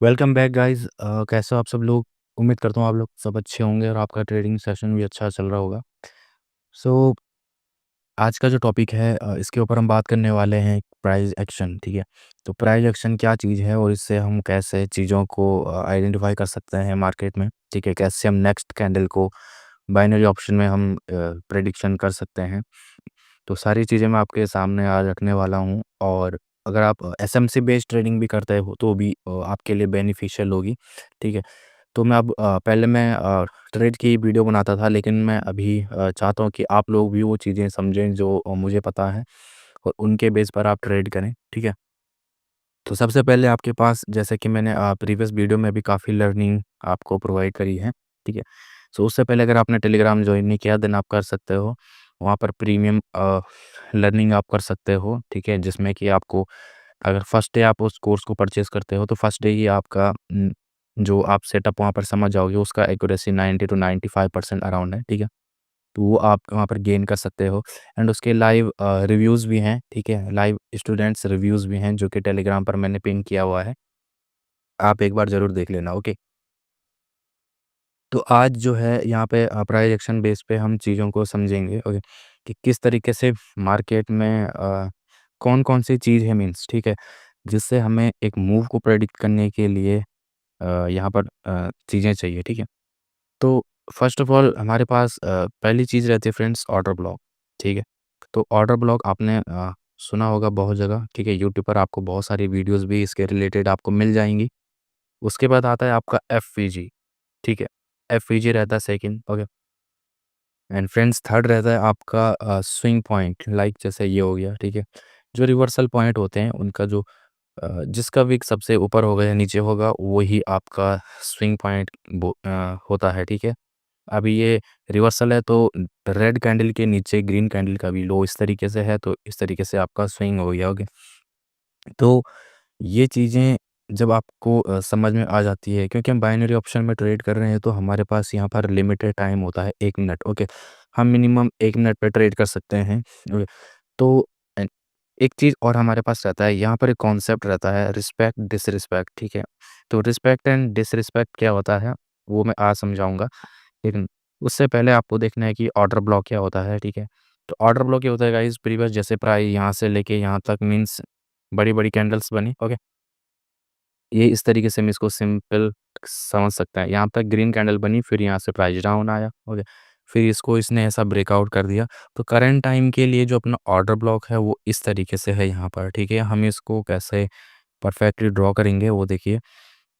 Welcome back guys. कैसे हो आप सब लोग? उम्मीद करता हूँ आप लोग सब अच्छे होंगे और आपका ट्रेडिंग सेशन भी अच्छा चल रहा होगा। सो आज का जो टॉपिक है इसके ऊपर हम बात करने वाले हैं प्राइस एक्शन। ठीक है, तो प्राइस एक्शन क्या चीज़ है और इससे हम कैसे चीज़ों को आइडेंटिफाई कर सकते हैं मार्केट में। ठीक है, कैसे हम नेक्स्ट कैंडल को बाइनरी ऑप्शन में हम प्रेडिक्शन कर सकते हैं। तो सारी चीज़ें मैं आपके सामने आज रखने वाला हूँ। और अगर आप एसएमसी बेस्ड ट्रेडिंग भी करते हो तो भी आपके लिए बेनिफिशियल होगी। ठीक है, तो मैं अब पहले मैं ट्रेड की वीडियो बनाता था, लेकिन मैं अभी चाहता हूँ कि आप लोग भी वो चीज़ें समझें जो मुझे पता है और उनके बेस पर आप ट्रेड करें। ठीक है, तो सबसे पहले आपके पास, जैसे कि मैंने प्रीवियस वीडियो में भी काफ़ी लर्निंग आपको प्रोवाइड करी है। ठीक है, सो उससे पहले अगर आपने टेलीग्राम ज्वाइन नहीं किया देन आप कर सकते हो। वहाँ पर प्रीमियम लर्निंग आप कर सकते हो। ठीक है, जिसमें कि आपको अगर फर्स्ट डे आप उस कोर्स को परचेज़ करते हो तो फर्स्ट डे ही आपका जो आप सेटअप वहाँ पर समझ जाओगे उसका एक्यूरेसी 90 टू 95% अराउंड है। ठीक है, तो वो आप वहाँ पर गेन कर सकते हो। एंड उसके लाइव रिव्यूज़ भी हैं। ठीक है, लाइव स्टूडेंट्स रिव्यूज़ भी हैं जो कि टेलीग्राम पर मैंने पिन किया हुआ है। आप एक बार ज़रूर देख लेना। ओके, तो आज जो है यहाँ पे प्राइस एक्शन बेस पे हम चीज़ों को समझेंगे। ओके, कि किस तरीके से मार्केट में कौन-कौन सी चीज़ है मीन्स। ठीक है, जिससे हमें एक मूव को प्रेडिक्ट करने के लिए यहाँ पर चीज़ें चाहिए। ठीक है, तो फर्स्ट ऑफ ऑल हमारे पास पहली चीज़ रहती है फ्रेंड्स, ऑर्डर ब्लॉक। ठीक है, तो ऑर्डर ब्लॉक आपने सुना होगा बहुत जगह। ठीक है, यूट्यूब पर आपको बहुत सारी वीडियोस भी इसके रिलेटेड आपको मिल जाएंगी। उसके बाद आता है आपका एफवीजी। ठीक है, एफवीजी रहता है second. Okay, and friends third रहता है आपका स्विंग पॉइंट, लाइक जैसे ये हो गया। ठीक है, जो रिवर्सल पॉइंट होते हैं उनका जो जिसका विक सबसे ऊपर होगा या नीचे होगा वही आपका स्विंग पॉइंट होता है। ठीक है, अभी ये रिवर्सल है तो रेड कैंडल के नीचे ग्रीन कैंडल का भी लो इस तरीके से है, तो इस तरीके से आपका स्विंग हो गया। ओके, तो ये चीज़ें जब आपको समझ में आ जाती है, क्योंकि हम बाइनरी ऑप्शन में ट्रेड कर रहे हैं तो हमारे पास यहाँ पर लिमिटेड टाइम होता है 1 मिनट। ओके, हम मिनिमम 1 मिनट पे ट्रेड कर सकते हैं। ओके, तो अ, एक चीज़ और हमारे पास रहता है, यहाँ पर एक कॉन्सेप्ट रहता है रिस्पेक्ट डिसरिस्पेक्ट। ठीक है, तो रिस्पेक्ट एंड डिसरिस्पेक्ट क्या होता है वो मैं आज समझाऊंगा, लेकिन उससे पहले आपको देखना है कि ऑर्डर ब्लॉक क्या होता है। ठीक है, तो ऑर्डर ब्लॉक ये होता है गाइस, प्रीवियस जैसे प्राइस यहाँ से लेके यहाँ तक मीन्स बड़ी बड़ी कैंडल्स बनी। ओके, ये इस तरीके से हम इसको सिंपल समझ सकते हैं। यहाँ तक ग्रीन कैंडल बनी, फिर यहाँ से प्राइस डाउन आया। ओके, फिर इसको इसने ऐसा ब्रेकआउट कर दिया। तो करंट टाइम के लिए जो अपना ऑर्डर ब्लॉक है वो इस तरीके से है यहाँ पर। ठीक है, हम इसको कैसे परफेक्टली ड्रॉ करेंगे वो देखिए।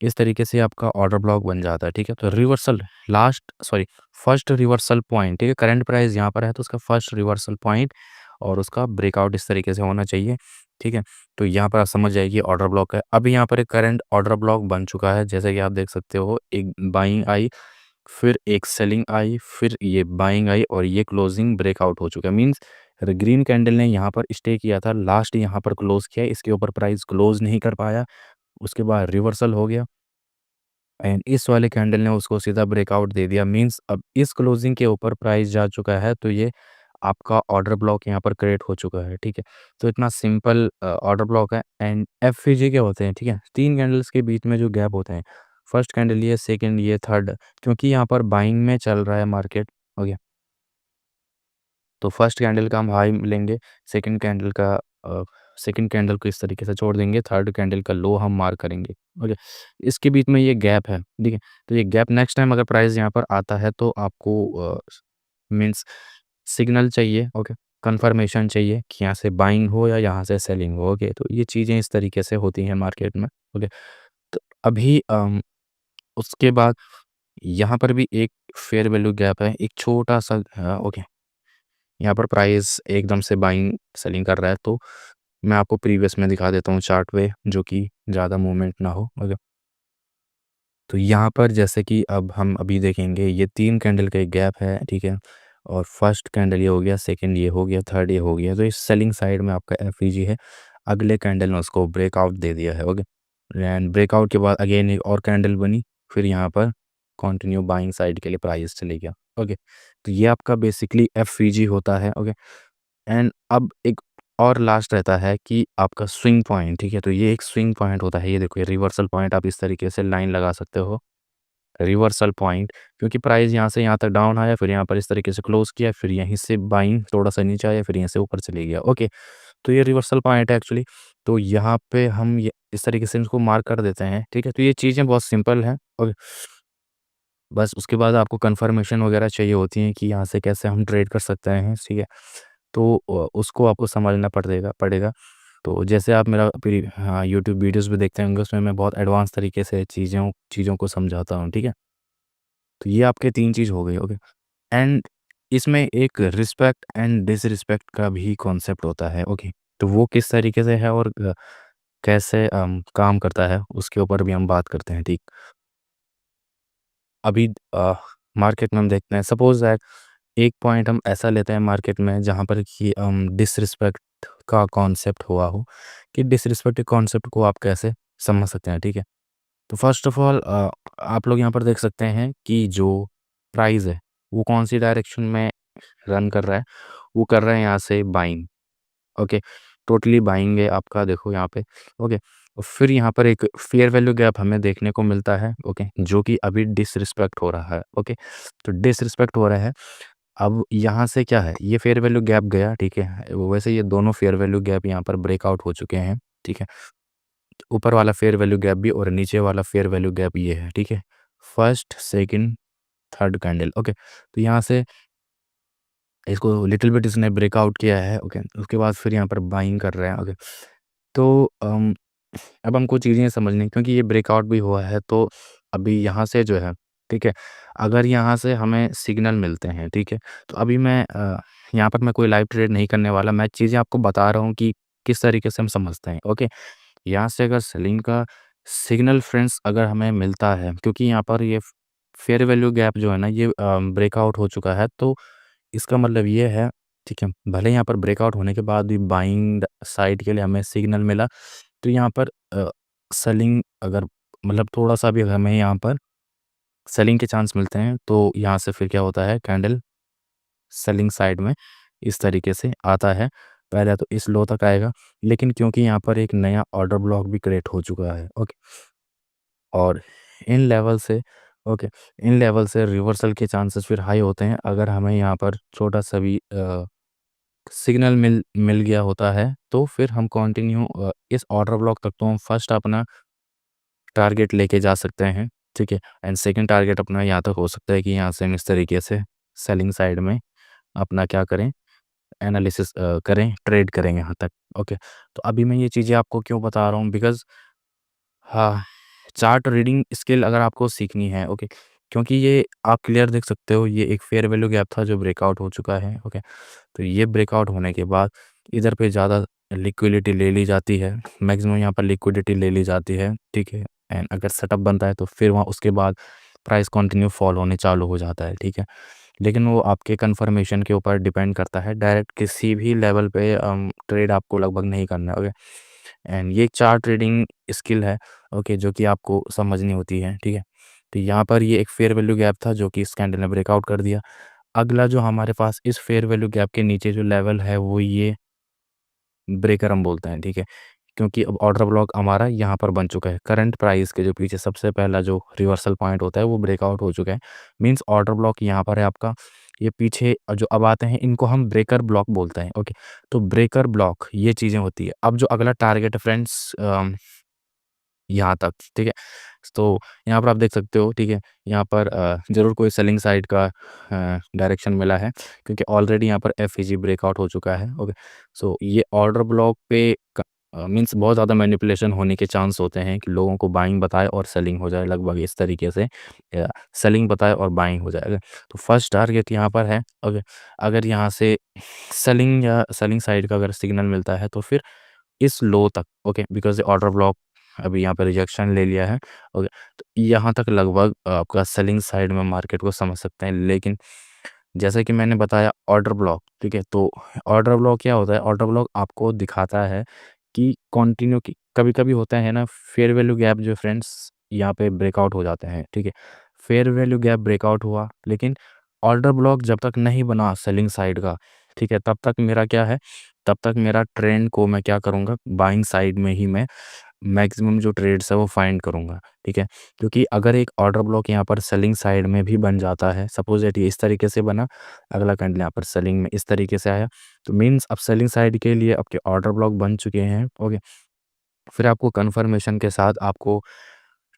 इस तरीके से आपका ऑर्डर ब्लॉक बन जाता है। ठीक है, तो reversal last sorry first reversal point. ठीक है, करंट प्राइस यहाँ पर है तो उसका फर्स्ट रिवर्सल पॉइंट और उसका ब्रेकआउट इस तरीके से होना चाहिए। ठीक है, तो यहाँ पर आप समझ जाइए ऑर्डर ब्लॉक है। अभी यहाँ पर एक करंट ऑर्डर ब्लॉक बन चुका है, जैसे कि आप देख सकते हो। एक बाइंग आई, फिर एक सेलिंग आई, फिर ये बाइंग आई और ये क्लोजिंग ब्रेकआउट हो चुका है। मीन्स ग्रीन कैंडल ने यहाँ पर स्टे किया था, लास्ट यहाँ पर क्लोज किया, इसके ऊपर प्राइस क्लोज नहीं कर पाया, उसके बाद रिवर्सल हो गया एंड इस वाले कैंडल ने उसको सीधा ब्रेकआउट दे दिया। मीन्स अब इस क्लोजिंग के ऊपर प्राइस जा चुका है, तो ये आपका ऑर्डर ब्लॉक यहाँ पर क्रिएट हो चुका है। ठीक है, तो इतना सिंपल ऑर्डर ब्लॉक है। एंड एफवीजी क्या होते हैं? ठीक है, तीन कैंडल्स के बीच में जो गैप होते हैं, फर्स्ट कैंडल ये, सेकंड ये, थर्ड, क्योंकि यहाँ पर बाइंग में चल रहा है मार्केट। हो गया, तो फर्स्ट कैंडल का हम हाई लेंगे, सेकंड कैंडल का सेकंड कैंडल को इस तरीके से छोड़ देंगे, थर्ड कैंडल का लो हम मार्क करेंगे। ओके, इसके बीच में ये गैप है। ठीक है, तो ये गैप नेक्स्ट टाइम अगर प्राइस यहाँ पर आता है तो आपको मीन्स सिग्नल चाहिए। ओके, कंफर्मेशन चाहिए कि यहाँ से बाइंग हो या यहाँ से सेलिंग हो। ओके, तो ये चीज़ें इस तरीके से होती हैं मार्केट में। ओके, तो अभी उसके बाद यहाँ पर भी एक फेयर वैल्यू गैप है, एक छोटा सा। ओके, यहाँ पर प्राइस एकदम से बाइंग सेलिंग कर रहा है, तो मैं आपको प्रीवियस में दिखा देता हूँ चार्ट पे, जो कि ज़्यादा मूवमेंट ना हो। ओके, तो यहाँ पर जैसे कि अब हम अभी देखेंगे, ये तीन कैंडल का एक गैप है। ठीक है, और फर्स्ट कैंडल ये हो गया, सेकंड ये हो गया, थर्ड ये हो गया, तो इस सेलिंग साइड में आपका एफईजी है। अगले कैंडल ने उसको ब्रेकआउट दे दिया है। ओके, एंड ब्रेकआउट के बाद अगेन एक और कैंडल बनी, फिर यहाँ पर कंटिन्यू बाइंग साइड के लिए प्राइस चले गया। ओके, तो ये आपका बेसिकली एफईजी होता है। ओके, एंड अब एक और लास्ट रहता है कि आपका स्विंग पॉइंट, ठीक है? तो ये एक स्विंग पॉइंट होता है, ये देखो, ये रिवर्सल पॉइंट आप इस तरीके से लाइन लगा सकते हो, रिवर्सल पॉइंट, क्योंकि प्राइस यहाँ से यहाँ तक डाउन आया, फिर यहाँ पर इस तरीके से क्लोज़ किया, फिर यहीं से बाइंग थोड़ा-सा नीचे आया, फिर यहाँ से ऊपर चले गया, ओके। तो ये रिवर्सल पॉइंट है एक्चुअली। तो यहाँ पे हम ये इस तरीके से इसको मार्क कर देते हैं, ठीक है? तो ये चीज़ें बहुत सिंपल हैं, और बस उसके बाद आपको कन्फर्मेशन वगैरह चाहिए होती है कि यहाँ से कैसे हम ट्रेड कर सकते हैं, ठीक है? तो उसको आपको समझना पड़ेगा पड़ेगा। तो जैसे आप मेरा हाँ, यूट्यूब वीडियोज़ भी देखते होंगे, उसमें मैं बहुत एडवांस तरीके से चीज़ों चीज़ों को समझाता हूँ, ठीक है? तो ये आपके 3 चीज़ हो गई, ओके। एंड इसमें एक रिस्पेक्ट एंड डिसरिस्पेक्ट का भी कॉन्सेप्ट होता है, ओके। तो वो किस तरीके से है, और कैसे काम करता है, उसके ऊपर भी हम बात करते हैं, ठीक। अभी मार्केट में हम देखते हैं, सपोज़ दैट एक पॉइंट हम ऐसा लेते हैं मार्केट में जहाँ पर कि डिसरिस्पेक्ट का कॉन्सेप्ट हुआ हो, कि डिसरिस्पेक्ट के कॉन्सेप्ट को आप कैसे समझ सकते हैं, ठीक है? तो फर्स्ट ऑफ ऑल आप लोग यहाँ पर देख सकते हैं कि जो प्राइस है, वो कौन-सी डायरेक्शन में रन कर रहा है, वो कर रहा है यहाँ से बाइंग, ओके। टोटली बाइंग है आपका, देखो यहाँ पे, ओके। और फिर यहाँ पर एक फेयर वैल्यू गैप हमें देखने को मिलता है, ओके, जो कि अभी डिसरिस्पेक्ट हो रहा है, ओके। तो डिसरिस्पेक्ट हो रहा है। अब यहाँ से क्या है, ये फेयर वैल्यू गैप गया, ठीक है? वैसे ये दोनों फेयर वैल्यू गैप यहाँ पर ब्रेकआउट हो चुके हैं, ठीक है? ऊपर वाला फेयर वैल्यू गैप भी, और नीचे वाला फेयर वैल्यू गैप ये है, ठीक है? First, second, third candle, okay. तो यहाँ से इसको लिटिल बिट इसने ब्रेकआउट किया है, ओके। उसके बाद फिर यहाँ पर बाइंग कर रहे हैं, ओके। तो अब हमको चीज़ें समझनी, क्योंकि ये ब्रेकआउट भी हुआ है, तो अभी यहाँ से जो है, ठीक है, अगर यहाँ से हमें सिग्नल मिलते हैं, ठीक है, तो अभी मैं यहाँ पर मैं कोई लाइव ट्रेड नहीं करने वाला, मैं चीज़ें आपको बता रहा हूँ कि किस तरीके से हम समझते हैं, ओके। यहाँ से अगर सेलिंग का सिग्नल फ्रेंड्स अगर हमें मिलता है, क्योंकि यहाँ पर ये फेयर वैल्यू गैप जो है ना, ये ब्रेकआउट हो चुका है, तो इसका मतलब ये है, ठीक है, भले यहाँ पर ब्रेकआउट होने के बाद भी बाइंग साइड के लिए हमें सिग्नल मिला, तो यहाँ पर सेलिंग अगर मतलब थोड़ा-सा भी अगर हमें यहाँ पर सेलिंग के चांस मिलते हैं, तो यहाँ से फिर क्या होता है, कैंडल सेलिंग साइड में इस तरीके से आता है। पहले तो इस लो तक आएगा, लेकिन क्योंकि यहाँ पर एक नया ऑर्डर ब्लॉक भी क्रिएट हो चुका है, ओके। और इन लेवल से, ओके, इन लेवल से रिवर्सल के चांसेस फिर हाई होते हैं, अगर हमें यहाँ पर छोटा-सा भी सिग्नल मिल मिल गया होता है, तो फिर हम कंटिन्यू इस ऑर्डर ब्लॉक तक तो हम फर्स्ट अपना टारगेट लेके जा सकते हैं, ठीक है? एंड सेकंड टारगेट अपना यहाँ तक हो सकता है कि यहाँ से हम इस तरीके से सेलिंग साइड में अपना क्या करें, एनालिसिस करें, ट्रेड करें यहाँ तक, ओके। तो अभी मैं ये चीज़ें आपको क्यों बता रहा हूँ, बिकॉज़ हाँ, चार्ट रीडिंग स्किल अगर आपको सीखनी है, ओके, क्योंकि ये आप क्लियर देख सकते हो, ये एक फेयर वैल्यू गैप था जो ब्रेकआउट हो चुका है, ओके। तो ये ब्रेकआउट होने के बाद इधर पे ज़्यादा लिक्विडिटी ले ली जाती है, मैक्सिमम यहाँ पर लिक्विडिटी ले ली जाती है, ठीक है। एंड अगर सेटअप बनता है तो फिर वहाँ उसके बाद प्राइस कंटिन्यू फॉल होने चालू हो जाता है, ठीक है। लेकिन वो आपके कन्फर्मेशन के ऊपर डिपेंड करता है, डायरेक्ट किसी भी लेवल पे ट्रेड आपको लगभग नहीं करना है, ओके। एंड ये चार्ट ट्रेडिंग स्किल है, ओके, जो कि आपको समझनी होती है, ठीक है। तो यहाँ पर ये एक फेयर वैल्यू गैप था जो कि इस कैंडल ने ब्रेकआउट कर दिया। अगला जो हमारे पास इस फेयर वैल्यू गैप के नीचे जो लेवल है, वो ये ब्रेकर हम बोलते हैं, ठीक है। क्योंकि अब ऑर्डर ब्लॉक हमारा यहाँ पर बन चुका है, करंट प्राइस के जो पीछे सबसे पहला जो रिवर्सल पॉइंट होता है वो ब्रेकआउट हो चुका है। मीन्स ऑर्डर ब्लॉक यहाँ पर है आपका, ये पीछे जो अब आते हैं इनको हम ब्रेकर ब्लॉक बोलते हैं, ओके। तो ब्रेकर ब्लॉक ये चीज़ें होती है। अब जो अगला टारगेट है फ्रेंड्स, यहाँ तक, ठीक है। तो यहाँ पर आप देख सकते हो, ठीक है, यहाँ पर ज़रूर कोई सेलिंग साइड का डायरेक्शन मिला है, क्योंकि ऑलरेडी यहाँ पर एफईजी ब्रेकआउट हो चुका है, ओके। सो ये ऑर्डर ब्लॉक पे मीन्स बहुत ज़्यादा मैनिपुलेशन होने के चांस होते हैं कि लोगों को बाइंग बताए और सेलिंग हो जाए, लगभग इस तरीके से सेलिंग बताए और बाइंग हो जाएगा। तो फर्स्ट टारगेट यहाँ पर है, ओके। अगर यहाँ से सेलिंग या सेलिंग साइड का अगर सिग्नल मिलता है, तो फिर इस लो तक, ओके, बिकॉज़ ऑर्डर ब्लॉक अभी यहाँ पे रिजेक्शन ले लिया है, ओके। तो यहाँ तक लगभग आपका सेलिंग साइड में मार्केट को समझ सकते हैं। लेकिन जैसे कि मैंने बताया ऑर्डर ब्लॉक, ठीक है, तो ऑर्डर ब्लॉक क्या होता है, ऑर्डर ब्लॉक आपको दिखाता है कि कंटिन्यू की कभी-कभी होता है ना, फेयर वैल्यू गैप जो फ्रेंड्स यहाँ पे ब्रेकआउट हो जाते हैं, ठीक है। फेयर वैल्यू गैप ब्रेकआउट हुआ, लेकिन ऑर्डर ब्लॉक जब तक नहीं बना सेलिंग साइड का, ठीक है? तब तक मेरा क्या है, तब तक मेरा ट्रेंड को मैं क्या करूँगा, बाइंग साइड में ही मैं मैक्सिमम जो ट्रेड्स है वो फाइंड करूँगा, ठीक है? क्योंकि अगर एक ऑर्डर ब्लॉक यहाँ पर सेलिंग साइड में भी बन जाता है, सपोज़ दैट ये इस तरीके से बना, अगला कैंडल यहाँ पर सेलिंग में इस तरीके से आया, तो मीन्स अब सेलिंग साइड के लिए आपके ऑर्डर ब्लॉक बन चुके हैं, ओके? फिर आपको कन्फर्मेशन के साथ आपको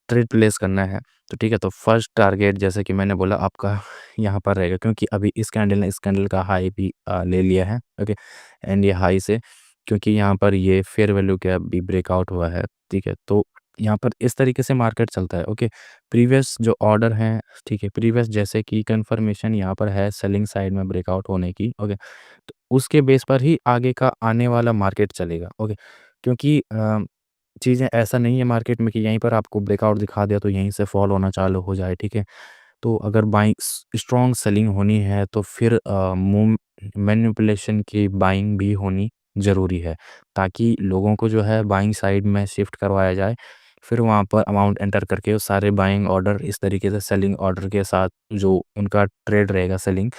ट्रेड प्लेस करना है, तो ठीक है, तो फर्स्ट टारगेट जैसे कि मैंने बोला आपका यहाँ पर रहेगा, क्योंकि अभी इस कैंडल ने इस कैंडल का हाई भी ले लिया है, ओके? एंड ये हाई से, क्योंकि यहाँ पर ये फेयर वैल्यू का भी ब्रेकआउट हुआ है, ठीक है? तो यहाँ पर इस तरीके से मार्केट चलता है, ओके? प्रीवियस जो ऑर्डर हैं, ठीक है, प्रीवियस जैसे कि कन्फर्मेशन यहाँ पर है सेलिंग साइड में ब्रेकआउट होने की, ओके? तो उसके बेस पर ही आगे का आने वाला मार्केट चलेगा, ओके? क्योंकि चीज़ें ऐसा नहीं है मार्केट में कि यहीं पर आपको ब्रेकआउट दिखा दिया तो यहीं से फॉल होना चालू हो जाए, ठीक है? तो अगर बाइंग स्ट्रॉन्ग सेलिंग होनी है तो फिर मैनिपुलेशन की बाइंग भी होनी ज़रूरी है, ताकि लोगों को जो है बाइंग साइड में शिफ्ट करवाया जाए। फिर वहाँ पर अमाउंट एंटर करके वो सारे बाइंग ऑर्डर इस तरीके से सेलिंग ऑर्डर के साथ जो उनका ट्रेड रहेगा सेलिंग,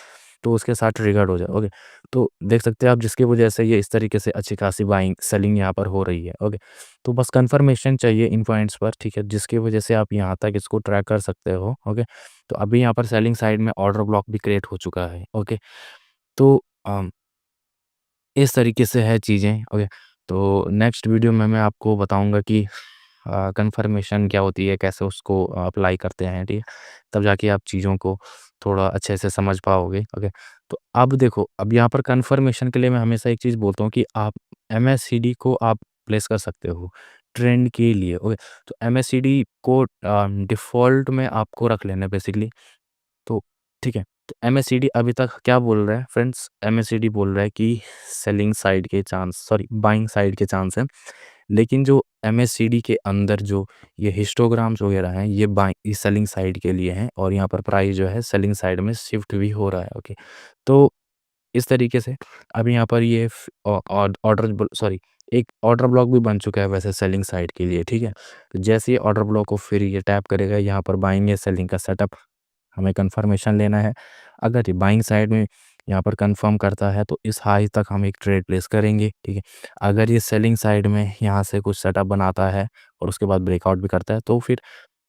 तो उसके साथ ट्रिगर्ड हो जाए, ओके? तो देख सकते हैं आप जिसकी वजह से ये इस तरीके से अच्छी खासी बाइंग सेलिंग यहाँ पर हो रही है, ओके? तो बस कंफर्मेशन चाहिए इन पॉइंट्स पर, ठीक है? जिसकी वजह से आप यहाँ तक इसको ट्रैक कर सकते हो, ओके? तो अभी यहाँ पर सेलिंग साइड में ऑर्डर ब्लॉक भी क्रिएट हो चुका है, ओके? तो इस तरीके से है चीज़ें, ओके? तो नेक्स्ट वीडियो में मैं आपको बताऊँगा कि कन्फर्मेशन क्या होती है, कैसे उसको अप्लाई करते हैं, ठीक है? तब जाके आप चीज़ों को थोड़ा अच्छे से समझ पाओगे, ओके? तो अब देखो, अब यहाँ पर कन्फर्मेशन के लिए मैं हमेशा एक चीज़ बोलता हूँ कि आप एमएससीडी को आप प्लेस कर सकते हो ट्रेंड के लिए, ओके? तो एमएससीडी को डिफ़ॉल्ट में आपको रख लेना है बेसिकली, तो ठीक है। तो एमएससीडी अभी तक क्या बोल रहा है फ्रेंड्स, एमएससीडी बोल रहा है कि सेलिंग साइड के चांस, सॉरी, बाइंग साइड के चांस हैं। लेकिन जो एमएससीडी के अंदर जो ये हिस्टोग्राम्स वगैरह हैं, ये ये सेलिंग साइड के लिए हैं और यहाँ पर प्राइस जो है सेलिंग साइड में शिफ्ट भी हो रहा है, ओके? तो इस तरीके से अभी यहाँ पर ये ऑर्डर, सॉरी, एक ऑर्डर ब्लॉक भी बन चुका है वैसे सेलिंग साइड के लिए, ठीक है? तो जैसे ही ऑर्डर ब्लॉक को फिर ये टैप करेगा, यहाँ पर बाइंग या सेलिंग का सेटअप हमें कंफर्मेशन लेना है। अगर ये बाइंग साइड में यहाँ पर कंफर्म करता है तो इस हाई तक हम एक ट्रेड प्लेस करेंगे, ठीक है? अगर ये सेलिंग साइड में यहाँ से कुछ सेटअप बनाता है और उसके बाद ब्रेकआउट भी करता है, तो फिर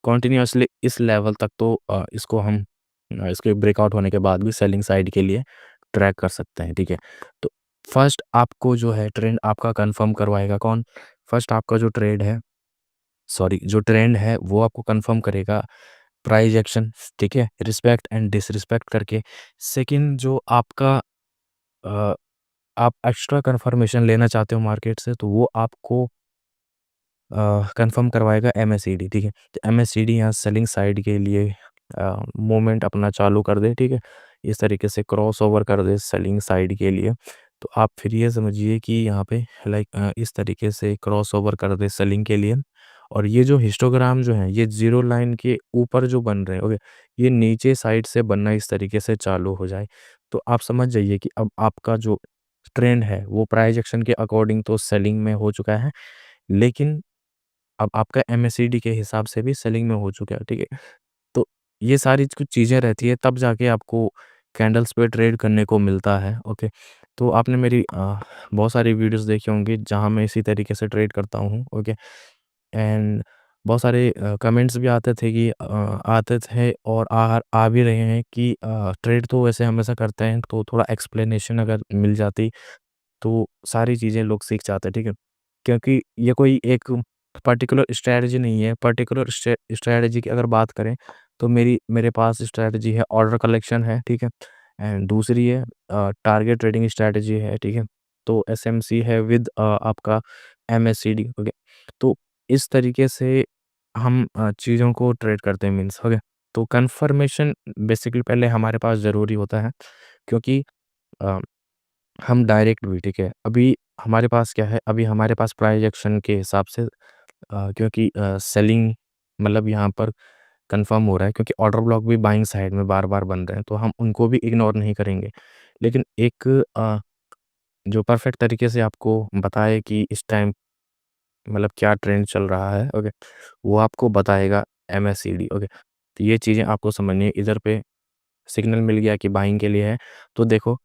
कंटिन्यूअसली इस लेवल तक तो इसको हम इसके ब्रेकआउट होने के बाद भी सेलिंग साइड के लिए ट्रैक कर सकते हैं, ठीक है? तो फर्स्ट आपको जो है ट्रेंड आपका कंफर्म करवाएगा कौन? फर्स्ट आपका जो ट्रेड है, सॉरी, जो ट्रेंड है वो आपको कंफर्म करेगा प्राइस एक्शन, ठीक है? रिस्पेक्ट एंड डिसरिस्पेक्ट करके। सेकंड जो आपका अ, आप एक्स्ट्रा कंफर्मेशन लेना चाहते हो मार्केट से, तो वो आपको कंफर्म करवाएगा एमएससीडी, ठीक है? तो एमएससीडी यहाँ सेलिंग साइड के लिए मूवमेंट अपना चालू कर दे, ठीक है? इस तरीके से क्रॉस ओवर कर दे सेलिंग साइड के लिए, तो आप फिर ये समझिए कि यहाँ पे लाइक इस तरीके से क्रॉस ओवर कर दे सेलिंग के लिए, और ये जो हिस्टोग्राम जो है ये ज़ीरो लाइन के ऊपर जो बन रहे हैं, ओके? ये नीचे साइड से बनना इस तरीके से चालू हो जाए, तो आप समझ जाइए कि अब आपका जो ट्रेंड है वो प्राइस एक्शन के अकॉर्डिंग तो सेलिंग में हो चुका है, लेकिन अब आपका एमएससीडी के हिसाब से भी सेलिंग में हो चुका है, ठीक है? तो ये सारी कुछ चीज़ें रहती है, तब जाके आपको कैंडल्स पे ट्रेड करने को मिलता है, ओके? तो आपने मेरी बहुत सारी वीडियोज़ देखी होंगी जहाँ मैं इसी तरीके से ट्रेड करता हूँ, ओके? एंड बहुत सारे कमेंट्स भी आते थे कि आते थे और आ भी रहे हैं कि ट्रेड तो वैसे हमेशा करते हैं, तो थोड़ा एक्सप्लेनेशन अगर मिल जाती तो सारी चीज़ें लोग सीख जाते हैं, ठीक है? क्योंकि ये कोई एक पर्टिकुलर स्ट्रैटेजी नहीं है, पर्टिकुलर स्ट्रैटेजी की अगर बात करें, तो मेरे पास स्ट्रैटेजी है, ऑर्डर कलेक्शन है, ठीक है? एंड दूसरी है टारगेट ट्रेडिंग स्ट्रैटेजी है, ठीक है? तो एसएमसी है विद आपका एमएससीडी, ओके? तो इस तरीके से हम चीज़ों को ट्रेड करते हैं, मीन्स, ओके? तो कन्फर्मेशन बेसिकली पहले हमारे पास ज़रूरी होता है, क्योंकि अ हम डायरेक्ट भी, ठीक है? अभी हमारे पास क्या है, अभी हमारे पास प्राइस एक्शन के हिसाब से क्योंकि सेलिंग मतलब यहाँ पर कंफर्म हो रहा है, क्योंकि ऑर्डर ब्लॉक भी बाइंग साइड में बार-बार बन रहे हैं, तो हम उनको भी इग्नोर नहीं करेंगे। लेकिन एक जो परफेक्ट तरीके से आपको बताए कि इस टाइम मतलब क्या ट्रेंड चल रहा है, ओके? वो आपको बताएगा एमएससीडी, ओके? तो ये चीज़ें आपको समझनी है। इधर पे सिग्नल मिल गया कि बाइंग के लिए है, तो देखो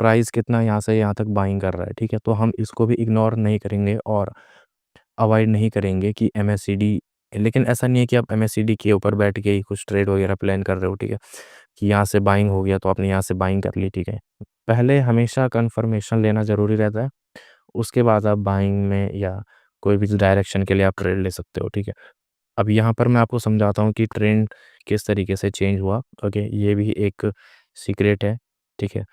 प्राइस कितना यहाँ से यहाँ तक बाइंग कर रहा है, ठीक है? तो हम इसको भी इग्नोर नहीं करेंगे और अवॉइड नहीं करेंगे कि एमएससीडी, लेकिन ऐसा नहीं है कि आप एमएससीडी के ऊपर बैठ के ही कुछ ट्रेड वगैरह प्लान कर रहे हो, ठीक है? कि यहाँ से बाइंग हो गया तो आपने यहाँ से बाइंग कर ली, ठीक है? पहले हमेशा कन्फर्मेशन लेना ज़रूरी रहता है, उसके बाद आप बाइंग में या कोई भी डायरेक्शन के लिए आप ट्रेड ले सकते हो, ठीक है? अब यहाँ पर मैं आपको समझाता हूँ कि ट्रेंड किस तरीके से चेंज हुआ, ओके? ये भी एक सीक्रेट है, ठीक है?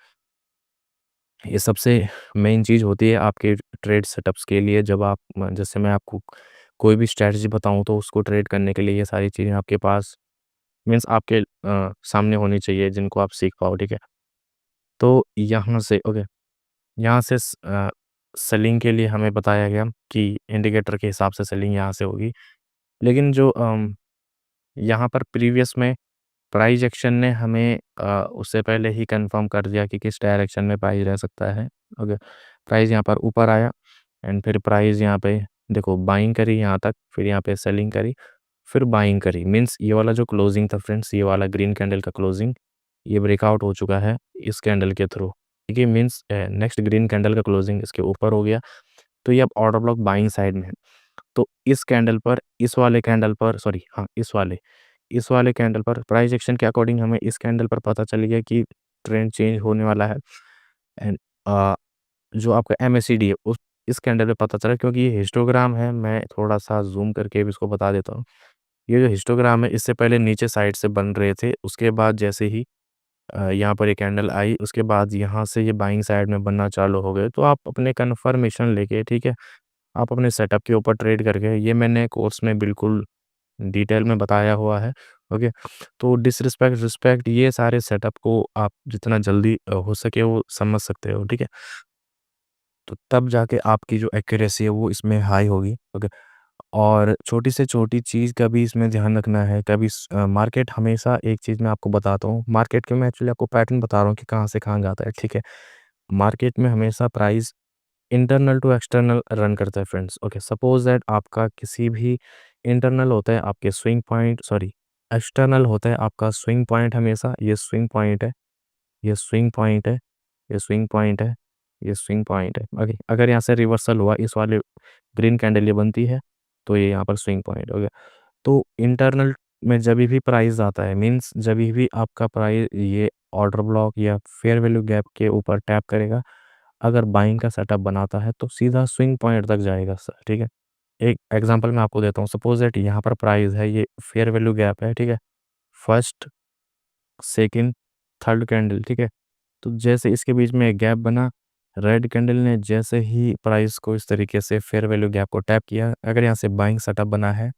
ये सबसे मेन चीज़ होती है आपके ट्रेड सेटअप्स के लिए, जब आप जैसे मैं आपको कोई भी स्ट्रैटेजी बताऊँ तो उसको ट्रेड करने के लिए ये सारी चीज़ें आपके पास मीन्स आपके सामने होनी चाहिए, जिनको आप सीख पाओ, ठीक है? तो यहाँ से ओके, यहाँ से सेलिंग के लिए हमें बताया गया कि इंडिकेटर के हिसाब से सेलिंग यहाँ से होगी। लेकिन जो यहाँ पर प्रीवियस में प्राइस एक्शन ने हमें उससे पहले ही कंफर्म कर दिया कि किस डायरेक्शन में प्राइस रह सकता है, ओके? प्राइस यहाँ पर ऊपर आया एंड फिर प्राइस यहाँ पे देखो बाइंग करी यहाँ तक, फिर यहाँ पे सेलिंग करी, फिर बाइंग करी। मीन्स ये वाला जो क्लोजिंग था फ्रेंड्स, ये वाला ग्रीन कैंडल का क्लोजिंग, ये ब्रेकआउट हो चुका है इस कैंडल के थ्रू, ठीक है? मीन्स नेक्स्ट ग्रीन कैंडल का क्लोजिंग इसके ऊपर हो गया, तो ये अब ऑर्डर ब्लॉक बाइंग साइड में है। तो इस कैंडल पर, इस वाले कैंडल पर, सॉरी हाँ, इस वाले कैंडल पर प्राइस एक्शन के अकॉर्डिंग हमें इस कैंडल पर पता चल गया कि ट्रेंड चेंज होने वाला है। एंड जो आपका एमएसीडी है उस इस कैंडल पे पता चला, क्योंकि ये हिस्टोग्राम है, मैं थोड़ा-सा ज़ूम करके भी इसको बता देता हूँ। ये जो हिस्टोग्राम है इससे पहले नीचे साइड से बन रहे थे, उसके बाद जैसे ही यहाँ पर ये कैंडल आई, उसके बाद यहाँ से ये बाइंग साइड में बनना चालू हो गए। तो आप अपने कन्फर्मेशन लेके, ठीक है? आप अपने सेटअप के ऊपर ट्रेड करके, ये मैंने कोर्स में बिल्कुल डिटेल में बताया हुआ है, ओके? तो डिसरिस्पेक्ट, रिस्पेक्ट, ये सारे सेटअप को आप जितना जल्दी हो सके वो समझ सकते हो, ठीक है? तो तब जाके आपकी जो एक्यूरेसी है वो इसमें हाई होगी, ओके? और छोटी से छोटी चीज़ का भी इसमें ध्यान रखना है। कभी मार्केट हमेशा, एक चीज़ मैं आपको बताता हूँ, मार्केट के मैं एक्चुअली आपको पैटर्न बता रहा हूँ कि कहाँ से कहाँ जाता है, ठीक है? मार्केट में हमेशा price internal to external run करता है फ्रेंड्स, ओके? सपोज़ दैट आपका किसी भी इंटरनल होता है आपके स्विंग पॉइंट, सॉरी, एक्सटर्नल होता है आपका स्विंग पॉइंट, हमेशा ये स्विंग पॉइंट है, ये स्विंग पॉइंट है, ये स्विंग पॉइंट है, ये स्विंग पॉइंट है, ओके? अगर यहाँ से रिवर्सल हुआ, इस वाले ग्रीन कैंडल ये बनती है, तो ये यहाँ पर स्विंग पॉइंट, ओके? तो इंटरनल में जभी भी प्राइस आता है, मीन्स जभी भी आपका प्राइस ये ऑर्डर ब्लॉक या फेयर वैल्यू गैप के ऊपर टैप करेगा, अगर बाइंग का सेटअप बनाता है तो सीधा स्विंग पॉइंट तक जाएगा सर, ठीक है? एक एग्जांपल मैं आपको देता हूँ, सपोज दैट यहाँ पर प्राइस है, ये फेयर वैल्यू गैप है, ठीक है? फर्स्ट, सेकंड, थर्ड कैंडल, ठीक है? तो जैसे इसके बीच में एक गैप बना, रेड कैंडल ने जैसे ही प्राइस को इस तरीके से फेयर वैल्यू गैप को टैप किया, अगर यहाँ से बाइंग सेटअप बना है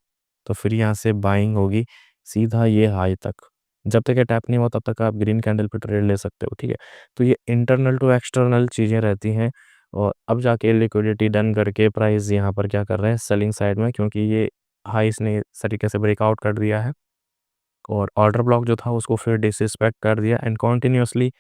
तो फिर यहाँ से बाइंग होगी सीधा ये हाई तक। जब तक ये टैप नहीं हुआ तब तक आप ग्रीन कैंडल पे ट्रेड ले सकते हो, ठीक है? तो ये इंटरनल टू एक्सटर्नल चीज़ें रहती हैं, और अब जाके लिक्विडिटी डन करके प्राइस यहाँ पर क्या कर रहा है, सेलिंग साइड में, क्योंकि ये हाई इसने इस तरीके से ब्रेकआउट कर दिया है और ऑर्डर ब्लॉक जो था उसको फिर डिसरिस्पेक्ट कर दिया एंड कंटिन्यूअसली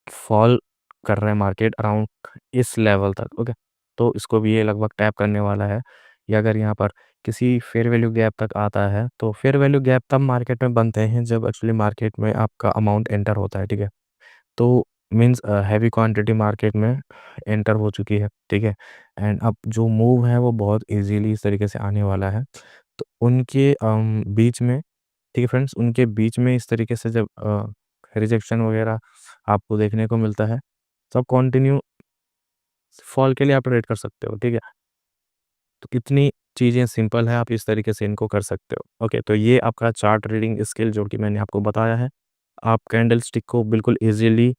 फॉल कर रहा है मार्केट अराउंड इस लेवल तक, ओके? तो इसको भी ये लगभग टैप करने वाला है, या अगर यहाँ पर किसी फेयर वैल्यू गैप तक आता है, तो फेयर वैल्यू गैप तब मार्केट में बनते हैं जब एक्चुअली मार्केट में आपका अमाउंट एंटर होता है, ठीक है? तो मीन्स हैवी क्वांटिटी मार्केट में एंटर हो चुकी है, ठीक है? एंड अब जो मूव है वो बहुत ईज़िली इस तरीके से आने वाला है। तो उनके बीच में, ठीक है फ्रेंड्स, उनके बीच में इस तरीके से जब रिजेक्शन वगैरह आपको देखने को मिलता है, तो आप कंटिन्यू फॉल के लिए आप ट्रेड कर सकते हो, ठीक है? तो कितनी चीज़ें सिंपल है, आप इस तरीके से इनको कर सकते हो, ओके? तो ये आपका चार्ट रीडिंग स्किल जो कि मैंने आपको बताया है, आप कैंडलस्टिक को बिल्कुल ईज़िली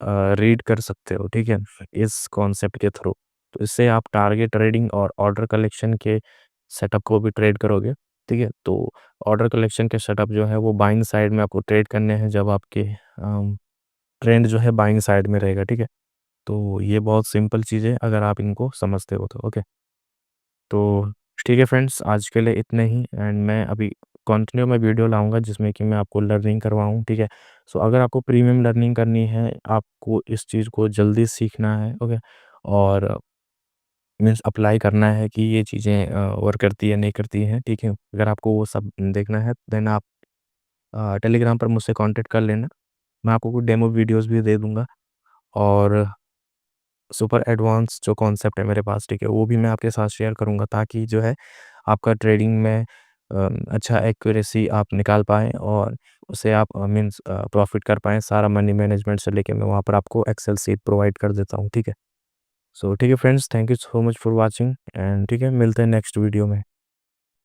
रीड कर सकते हो, ठीक है? इस कॉन्सेप्ट के थ्रू। तो इससे आप टारगेट ट्रेडिंग और ऑर्डर कलेक्शन के सेटअप को भी ट्रेड करोगे, ठीक है? तो ऑर्डर कलेक्शन के सेटअप जो है वो बाइंग साइड में आपको ट्रेड करने हैं, जब आपके ट्रेंड जो है बाइंग साइड में रहेगा, ठीक है? तो ये बहुत सिंपल चीज़ है अगर आप इनको समझते हो तो, ओके? तो ठीक है फ्रेंड्स, आज के लिए इतना ही एंड मैं अभी कंटिन्यू में वीडियो लाऊँगा जिसमें कि मैं आपको लर्निंग करवाऊँ, ठीक है? सो अगर आपको प्रीमियम लर्निंग करनी है, आपको इस चीज़ को जल्दी सीखना है, ओके? और मीन्स अप्लाई करना है कि ये चीज़ें वर्क करती है, नहीं करती हैं, ठीक है? अगर आपको वो सब देखना है देन आप टेलीग्राम पर मुझसे कॉन्टैक्ट कर लेना। मैं आपको कुछ डेमो वीडियोज़ भी दे दूँगा और सुपर एडवांस जो कॉन्सेप्ट है मेरे पास, ठीक है, वो भी मैं आपके साथ शेयर करूँगा ताकि जो है आपका ट्रेडिंग में अच्छा एक्यूरेसी आप निकाल पाएँ और उससे आप मीन्स प्रॉफ़िट कर पाएँ। सारा मनी मैनेजमेंट से लेके मैं वहाँ पर आपको एक्सेल शीट प्रोवाइड कर देता हूँ, ठीक है। सो ठीक है friends, thank you so much for watching and ठीक है, मिलते हैं नेक्स्ट वीडियो में।